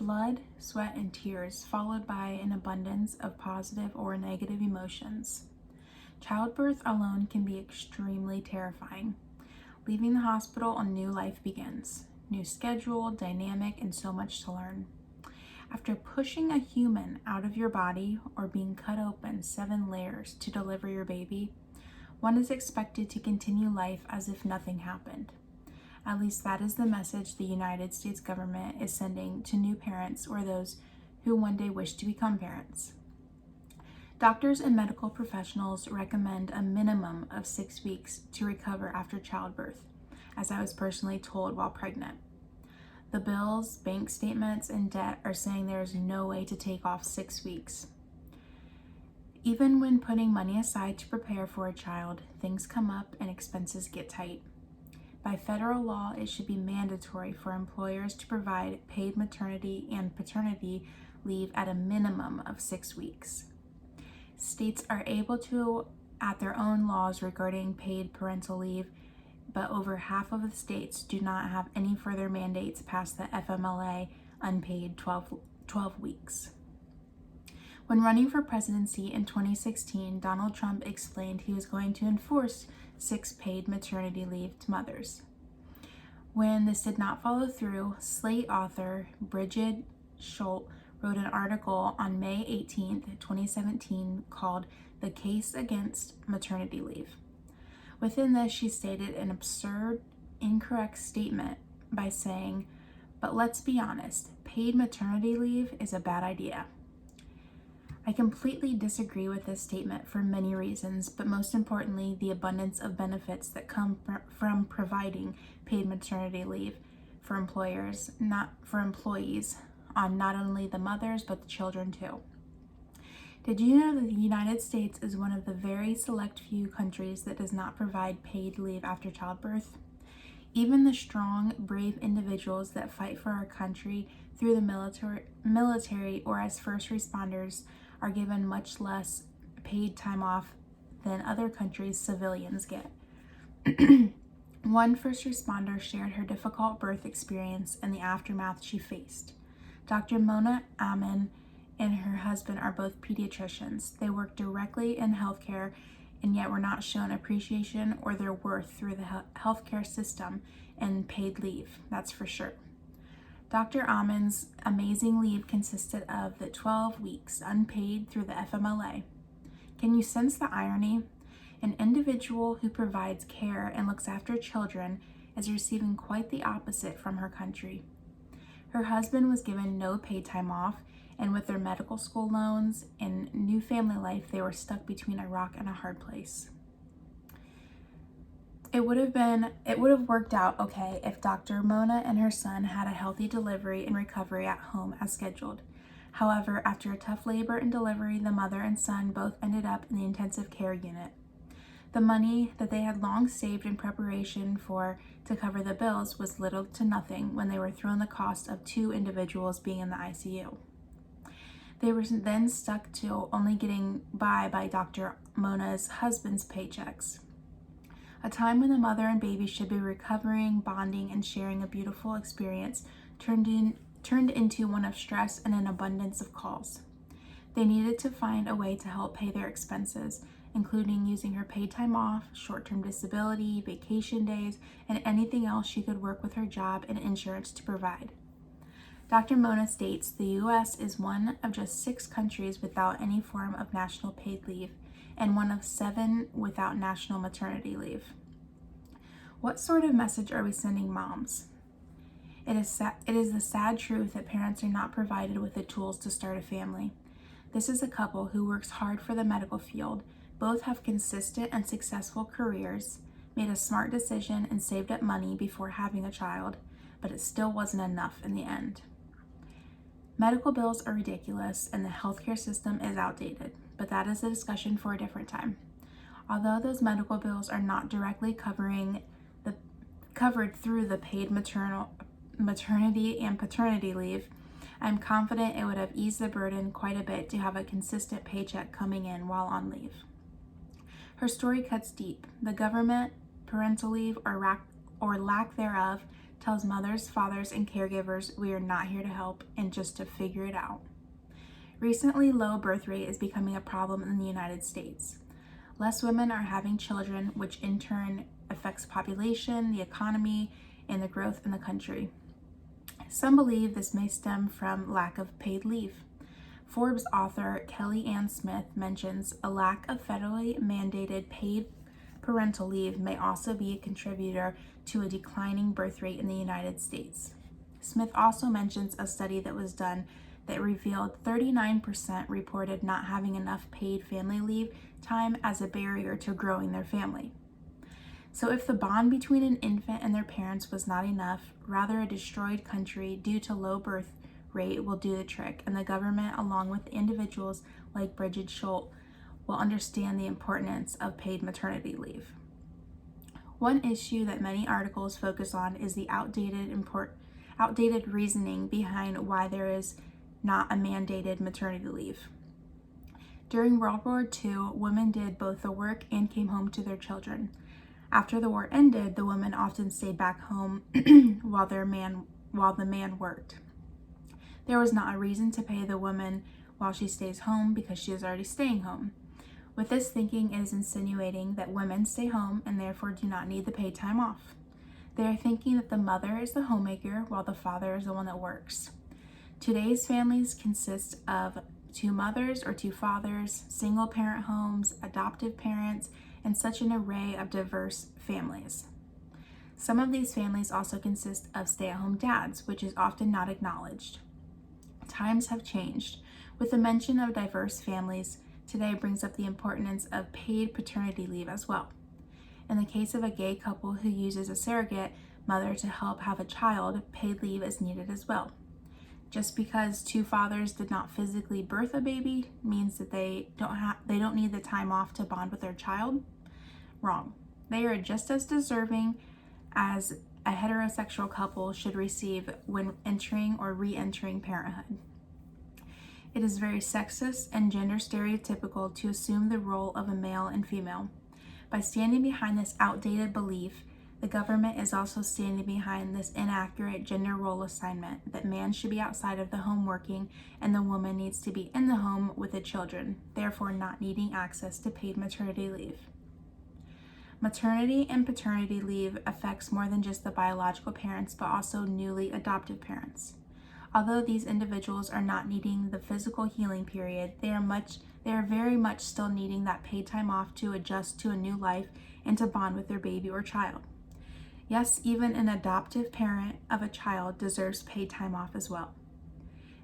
blood, sweat, and tears, followed by an abundance of positive or negative emotions. Childbirth alone can be extremely terrifying. Leaving the hospital, a new life begins. New schedule, dynamic, and so much to learn. After pushing a human out of your body or being cut open 7 layers to deliver your baby, one is expected to continue life as if nothing happened. At least that is the message the United States government is sending to new parents or those who one day wish to become parents. Doctors and medical professionals recommend a minimum of 6 weeks to recover after childbirth, as I was personally told while pregnant. The bills, bank statements, and debt are saying there is no way to take off 6 weeks. Even when putting money aside to prepare for a child, things come up and expenses get tight. By federal law, it should be mandatory for employers to provide paid maternity and paternity leave at a minimum of 6 weeks. States are able to add their own laws regarding paid parental leave, but over half of the states do not have any further mandates past the FMLA unpaid 12 weeks. When running for presidency in 2016, Donald Trump explained he was going to enforce 6 paid maternity leave to mothers. When this did not follow through, Slate author Bridget Schultz wrote an article on May 18, 2017 called "The Case Against Maternity Leave." Within this, she stated an absurd, incorrect statement by saying, "But let's be honest, paid maternity leave is a bad idea." I completely disagree with this statement for many reasons, but most importantly, the abundance of benefits that come from providing paid maternity leave for employers, not for employees, on not only the mothers but the children too. Did you know that the United States is one of the very select few countries that does not provide paid leave after childbirth? Even the strong, brave individuals that fight for our country through the military or as first responders are given much less paid time off than other countries' civilians get. One first responder shared her difficult birth experience and the aftermath she faced. Dr. Mona Amin and her husband are both pediatricians. They work directly in healthcare and yet were not shown appreciation or their worth through the healthcare system and paid leave, that's for sure. Dr. Amin's amazing leave consisted of the 12 weeks unpaid through the FMLA. Can you sense the irony? An individual who provides care and looks after children is receiving quite the opposite from her country. Her husband was given no paid time off, and with their medical school loans and new family life, they were stuck between a rock and a hard place. It would have worked out okay if Dr. Mona and her son had a healthy delivery and recovery at home as scheduled. However, after a tough labor and delivery, the mother and son both ended up in the intensive care unit. The money that they had long saved in preparation to cover the bills was little to nothing when they were thrown the cost of 2 individuals being in the ICU. They were then stuck to only getting by Dr. Mona's husband's paychecks. A time when the mother and baby should be recovering, bonding, and sharing a beautiful experience turned into one of stress and an abundance of calls. They needed to find a way to help pay their expenses, including using her paid time off, short-term disability, vacation days, and anything else she could work with her job and insurance to provide. Dr. Mona states the U.S. is one of just 6 countries without any form of national paid leave and one of 7 without national maternity leave. What sort of message are we sending moms? It is the sad truth that parents are not provided with the tools to start a family. This is a couple who works hard for the medical field. Both have consistent and successful careers, made a smart decision, and saved up money before having a child, but it still wasn't enough in the end. Medical bills are ridiculous and the healthcare system is outdated, but that is a discussion for a different time. Although those medical bills are not directly covered through the paid maternity and paternity leave, I'm confident it would have eased the burden quite a bit to have a consistent paycheck coming in while on leave. Her story cuts deep. The government, parental leave, or lack thereof, tells mothers, fathers, and caregivers we are not here to help and just to figure it out. Recently, low birth rate is becoming a problem in the United States. Less women are having children, which in turn affects population, the economy, and the growth in the country. Some believe this may stem from lack of paid leave. Forbes author Kelly Ann Smith mentions a lack of federally mandated paid parental leave may also be a contributor to a declining birth rate in the United States. Smith also mentions a study that was done that revealed 39% reported not having enough paid family leave time as a barrier to growing their family. So if the bond between an infant and their parents was not enough, rather a destroyed country due to low birth rate will do the trick, and the government, along with individuals like Bridget Schultz, will understand the importance of paid maternity leave. One issue that many articles focus on is the outdated reasoning behind why there is not a mandated maternity leave. During World War II, women did both the work and came home to their children. After the war ended, the women often stayed back home while the man worked. There was not a reason to pay the woman while she stays home because she is already staying home. With this thinking, it is insinuating that women stay home and therefore do not need the paid time off. They are thinking that the mother is the homemaker while the father is the one that works. Today's families consist of 2 mothers or 2 fathers, single parent homes, adoptive parents, and such an array of diverse families. Some of these families also consist of stay-at-home dads, which is often not acknowledged. Times have changed. With the mention of diverse families, today brings up the importance of paid paternity leave as well. In the case of a gay couple who uses a surrogate mother to help have a child, paid leave is needed as well. Just because 2 fathers did not physically birth a baby means that they don't need the time off to bond with their child? Wrong. They are just as deserving as a heterosexual couple should receive when entering or re-entering parenthood. It is very sexist and gender stereotypical to assume the role of a male and female. By standing behind this outdated belief, the government is also standing behind this inaccurate gender role assignment that man should be outside of the home working and the woman needs to be in the home with the children, therefore not needing access to paid maternity leave. Maternity and paternity leave affects more than just the biological parents, but also newly adoptive parents. Although these individuals are not needing the physical healing period, they are very much still needing that paid time off to adjust to a new life and to bond with their baby or child. Yes, even an adoptive parent of a child deserves paid time off as well.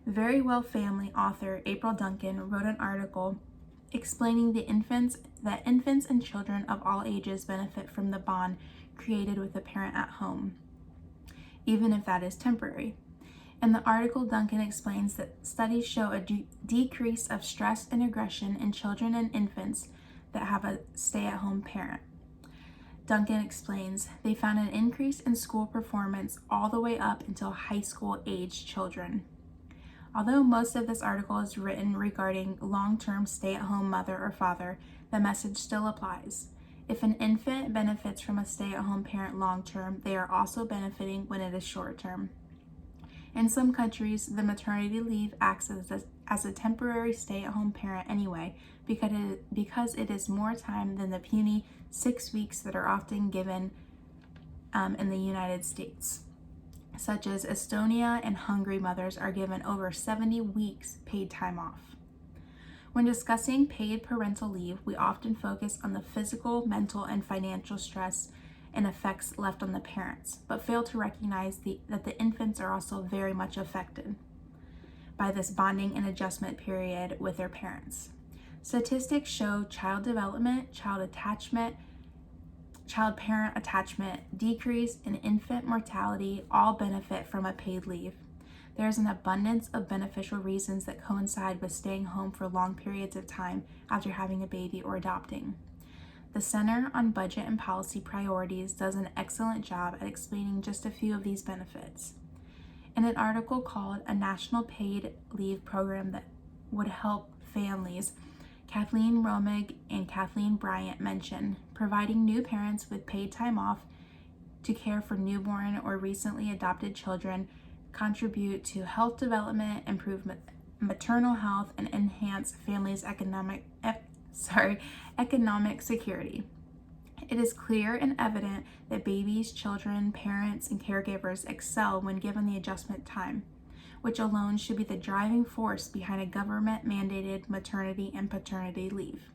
Very Well Family author April Duncan wrote an article explaining that infants and children of all ages benefit from the bond created with a parent at home, even if that is temporary. In the article, Duncan explains that studies show a decrease of stress and aggression in children and infants that have a stay-at-home parent. Duncan explains they found an increase in school performance all the way up until high school age children. Although most of this article is written regarding long-term stay-at-home mother or father, the message still applies. If an infant benefits from a stay-at-home parent long-term, they are also benefiting when it is short-term. In some countries, the maternity leave acts as a temporary stay-at-home parent anyway, because it is more time than the puny 6 weeks that are often given in the United States. Such as Estonia and Hungary mothers are given over 70 weeks paid time off. When discussing paid parental leave, we often focus on the physical, mental, and financial stress and effects left on the parents, but fail to recognize that the infants are also very much affected by this bonding and adjustment period with their parents. Statistics show child development, child-parent attachment decrease, and infant mortality all benefit from a paid leave. There is an abundance of beneficial reasons that coincide with staying home for long periods of time after having a baby or adopting. The Center on Budget and Policy Priorities does an excellent job at explaining just a few of these benefits. In an article called A National Paid Leave Program That Would Help Families, Kathleen Romig and Kathleen Bryant mention providing new parents with paid time off to care for newborn or recently adopted children contribute to health development, improve maternal health, and enhance families' economic security. It is clear and evident that babies, children, parents, and caregivers excel when given the adjustment time, which alone should be the driving force behind a government-mandated maternity and paternity leave.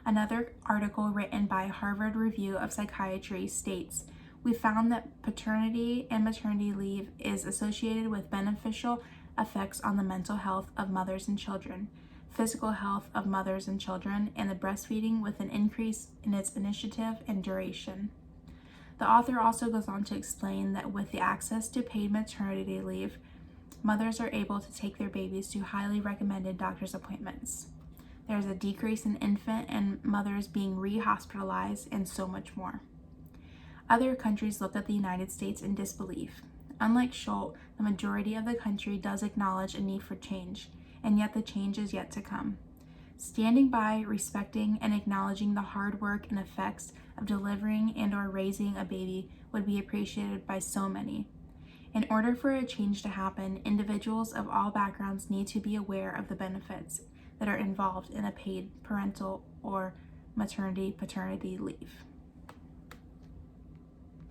Another article written by Harvard Review of Psychiatry states, "We found that paternity and maternity leave is associated with beneficial effects on the mental health of mothers and children, physical health of mothers and children, and the breastfeeding with an increase in its initiative and duration." The author also goes on to explain that with the access to paid maternity leave, mothers are able to take their babies to highly recommended doctor's appointments. There is a decrease in infant and mothers being re-hospitalized, and so much more. Other countries look at the United States in disbelief. Unlike Schultz, the majority of the country does acknowledge a need for change, and yet the change is yet to come. Standing by, respecting, and acknowledging the hard work and effects of delivering and/or raising a baby would be appreciated by so many. In order for a change to happen, individuals of all backgrounds need to be aware of the benefits that are involved in a paid parental or maternity-paternity leave.